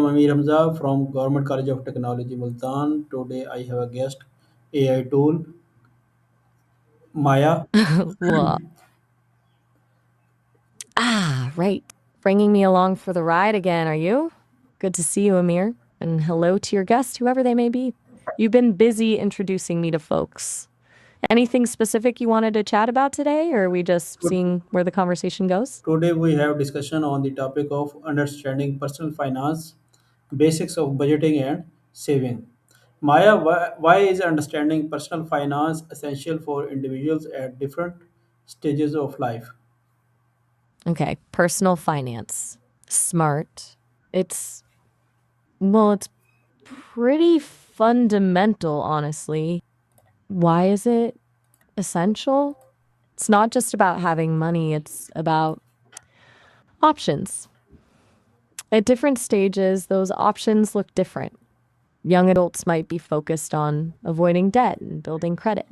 Amir Hamza from Government College of Technology, Multan. Today I have a guest, AI tool, Maya. Well, right. Bringing me along for the ride again, are you? Good to see you, Amir. And hello to your guests, whoever they may be. You've been busy introducing me to folks. Anything specific you wanted to chat about today, or are we just seeing where the conversation goes? Today we have discussion on the topic of understanding personal finance, basics of budgeting and saving. Maya, why is understanding personal finance essential for individuals at different stages of life? Okay, personal finance. Smart. It's pretty fundamental, honestly. Why is it essential? It's not just about having money, it's about options. At different stages, those options look different. Young adults might be focused on avoiding debt and building credit.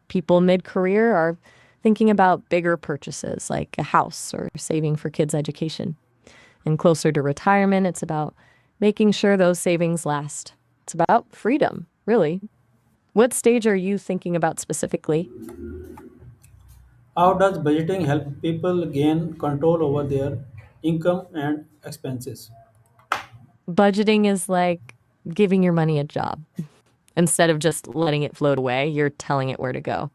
People mid career are thinking about bigger purchases like a house or saving for kids' education. And closer to retirement, it's about making sure those savings last. It's about freedom, really. What stage are you thinking about specifically? How does budgeting help people gain control over their income and expenses? Budgeting is like giving your money a job. Instead of just letting it float away, you're telling it where to go.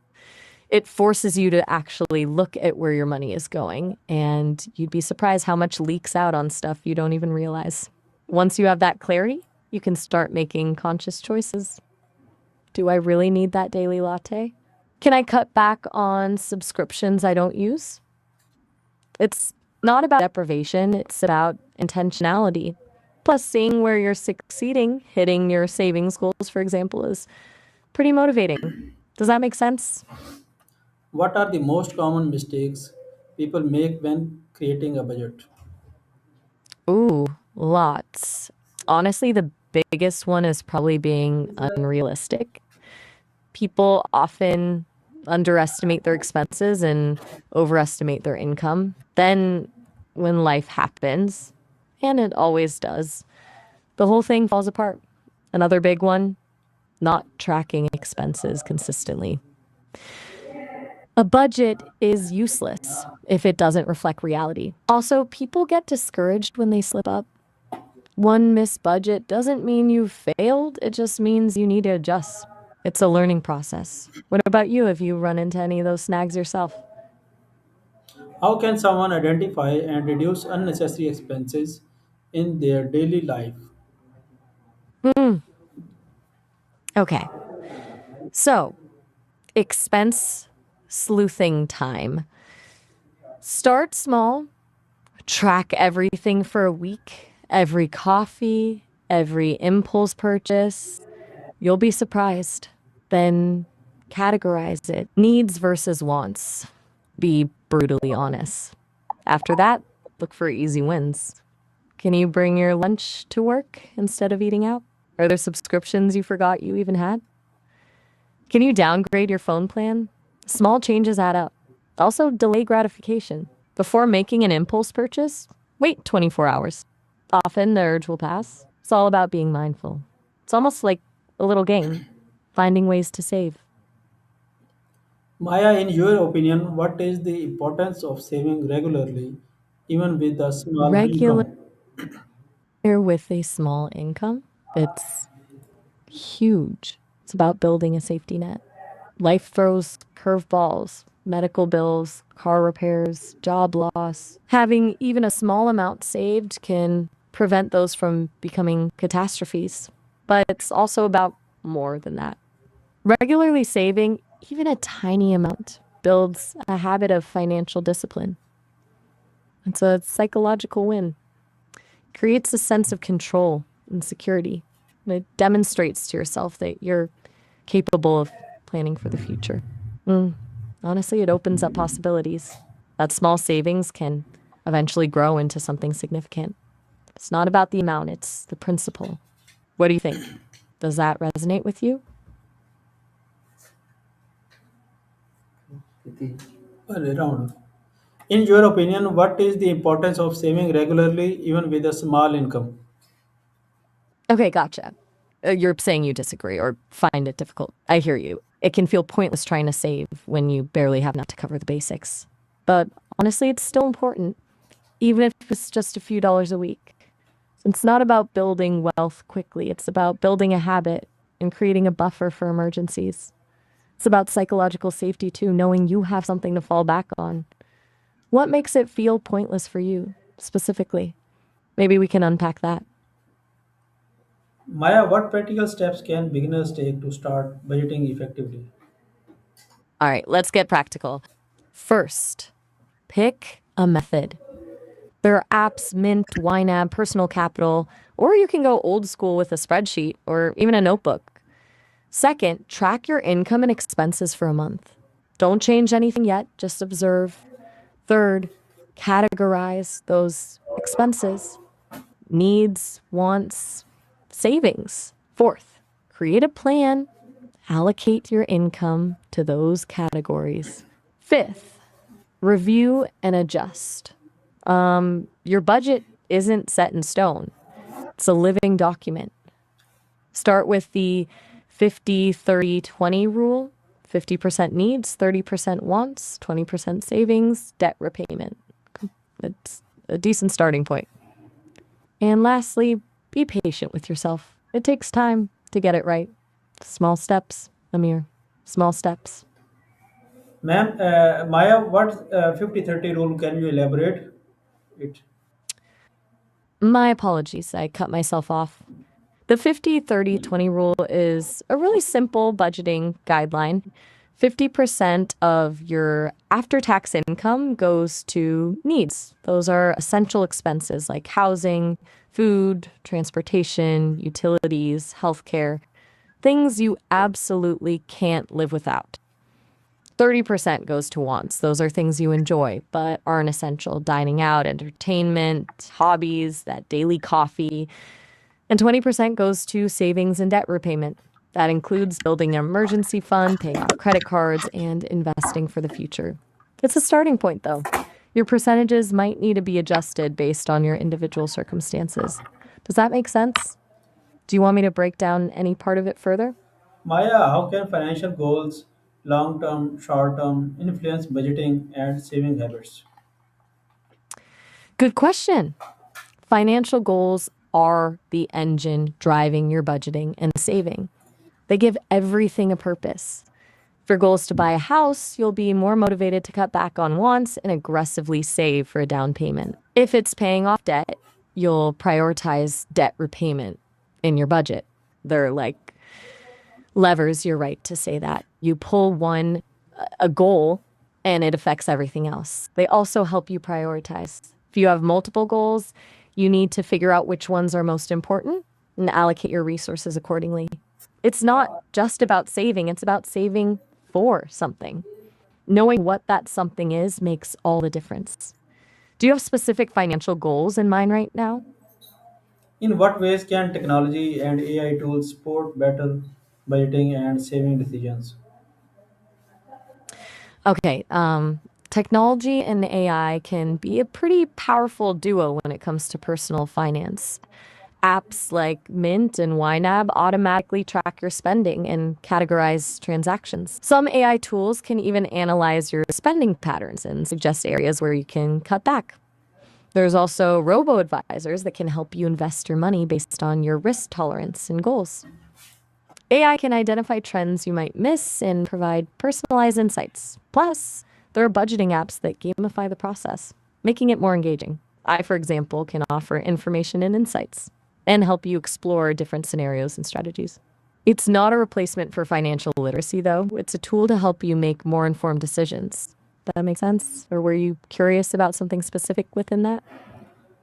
It forces you to actually look at where your money is going, and you'd be surprised how much leaks out on stuff you don't even realize. Once you have that clarity, you can start making conscious choices. Do I really need that daily latte? Can I cut back on subscriptions I don't use? It's not about deprivation, it's about intentionality. Plus, seeing where you're succeeding, hitting your savings goals, for example, is pretty motivating. Does that make sense? What are the most common mistakes people make when creating a budget? Ooh, lots. Honestly, the biggest one is probably being unrealistic. People often underestimate their expenses and overestimate their income. Then, when life happens, and it always does, the whole thing falls apart. Another big one, not tracking expenses consistently. A budget is useless if it doesn't reflect reality. Also, people get discouraged when they slip up. One missed budget doesn't mean you failed, it just means you need to adjust. It's a learning process. What about you? Have you run into any of those snags yourself? How can someone identify and reduce unnecessary expenses in their daily life? Hmm. Okay. So, expense sleuthing time. Start small, track everything for a week, every coffee, every impulse purchase. You'll be surprised. Then categorize it needs versus wants. Be brutally honest. After that, look for easy wins. Can you bring your lunch to work instead of eating out? Are there subscriptions you forgot you even had? Can you downgrade your phone plan? Small changes add up. Also, delay gratification. Before making an impulse purchase, wait 24 hours. Often the urge will pass. It's all about being mindful. It's almost like a little game, finding ways to save. Maya, in your opinion, what is the importance of saving regularly, even with a small Regular income? with a small income, it's huge. It's about building a safety net. Life throws curveballs, medical bills, car repairs, job loss. Having even a small amount saved can prevent those from becoming catastrophes. But it's also about more than that. Regularly saving, even a tiny amount, builds a habit of financial discipline. It's a psychological win. Creates a sense of control and security. And it demonstrates to yourself that you're capable of planning for the future. Mm. Honestly, it opens up possibilities. That small savings can eventually grow into something significant. It's not about the amount, it's the principle. What do you think? Does that resonate with you? Around. In your opinion, what is the importance of saving regularly, even with a small income? Okay, gotcha. You're saying you disagree or find it difficult. I hear you. It can feel pointless trying to save when you barely have enough to cover the basics. But honestly, it's still important, even if it's just a few dollars a week. It's not about building wealth quickly, it's about building a habit and creating a buffer for emergencies. It's about psychological safety too, knowing you have something to fall back on. What makes it feel pointless for you specifically? Maybe we can unpack that. Maya, what practical steps can beginners take to start budgeting effectively? All right, let's get practical. First, pick a method. There are apps, Mint, YNAB, Personal Capital, or you can go old school with a spreadsheet or even a notebook. Second, track your income and expenses for a month. Don't change anything yet, just observe. Third, categorize those expenses, needs, wants, savings. Fourth, create a plan, allocate your income to those categories. Fifth, review and adjust. Your budget isn't set in stone, it's a living document. Start with the 50-30-20 rule. 50% needs, 30% wants, 20% savings, debt repayment. It's a decent starting point. And lastly, be patient with yourself. It takes time to get it right. Small steps, Amir. Small steps. Ma'am, Maya, what 50-30 rule can you elaborate it? My apologies, I cut myself off. The 50-30-20 rule is a really simple budgeting guideline. 50% of your after tax income goes to needs. Those are essential expenses like housing, food, transportation, utilities, healthcare, things you absolutely can't live without. 30% goes to wants. Those are things you enjoy but aren't essential: dining out, entertainment, hobbies, that daily coffee. And 20% goes to savings and debt repayment. That includes building an emergency fund, paying off credit cards, and investing for the future. It's a starting point, though. Your percentages might need to be adjusted based on your individual circumstances. Does that make sense? Do you want me to break down any part of it further? Maya, how can financial goals, long term, short term, influence budgeting and saving habits? Good question. Financial goals are the engine driving your budgeting and saving. They give everything a purpose. If your goal is to buy a house, you'll be more motivated to cut back on wants and aggressively save for a down payment. If it's paying off debt, you'll prioritize debt repayment in your budget. They're like levers, you're right to say that. You pull one, a goal, and it affects everything else. They also help you prioritize. If you have multiple goals, you need to figure out which ones are most important and allocate your resources accordingly. It's not just about saving, it's about saving for something. Knowing what that something is makes all the difference. Do you have specific financial goals in mind right now? In what ways can technology and AI tools support better budgeting and saving decisions? Okay, technology and AI can be a pretty powerful duo when it comes to personal finance. Apps like Mint and YNAB automatically track your spending and categorize transactions. Some AI tools can even analyze your spending patterns and suggest areas where you can cut back. There's also robo advisors that can help you invest your money based on your risk tolerance and goals. AI can identify trends you might miss and provide personalized insights. Plus, there are budgeting apps that gamify the process, making it more engaging. I, for example, can offer information and insights and help you explore different scenarios and strategies. It's not a replacement for financial literacy, though. It's a tool to help you make more informed decisions. Does that make sense? Or were you curious about something specific within that?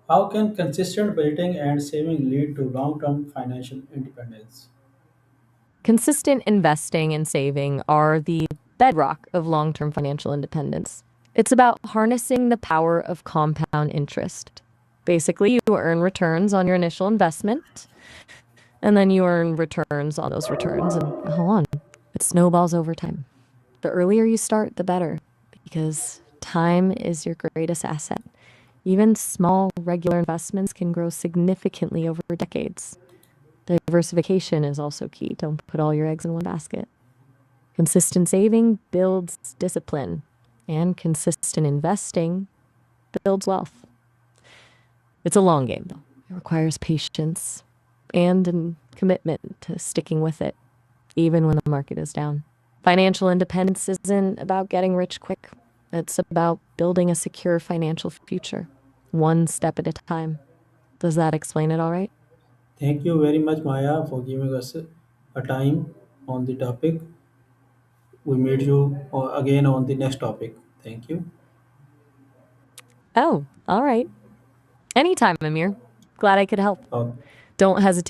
How can consistent budgeting and saving lead to long term financial independence? Consistent investing and saving are the bedrock of long term financial independence. It's about harnessing the power of compound interest. Basically, you earn returns on your initial investment, and then you earn returns on those returns, and hold on, it snowballs over time. The earlier you start, the better, because time is your greatest asset. Even small, regular investments can grow significantly over decades. Diversification is also key. Don't put all your eggs in one basket. Consistent saving builds discipline, and consistent investing builds wealth. It's a long game, though. It requires patience and a commitment to sticking with it, even when the market is down. Financial independence isn't about getting rich quick, it's about building a secure financial future, one step at a time. Does that explain it all right? Thank you very much, Maya, for giving us a time on the topic. We meet you again on the next topic. Thank you. Oh, all right. Anytime, Amir. Glad I could help. Okay. Don't hesitate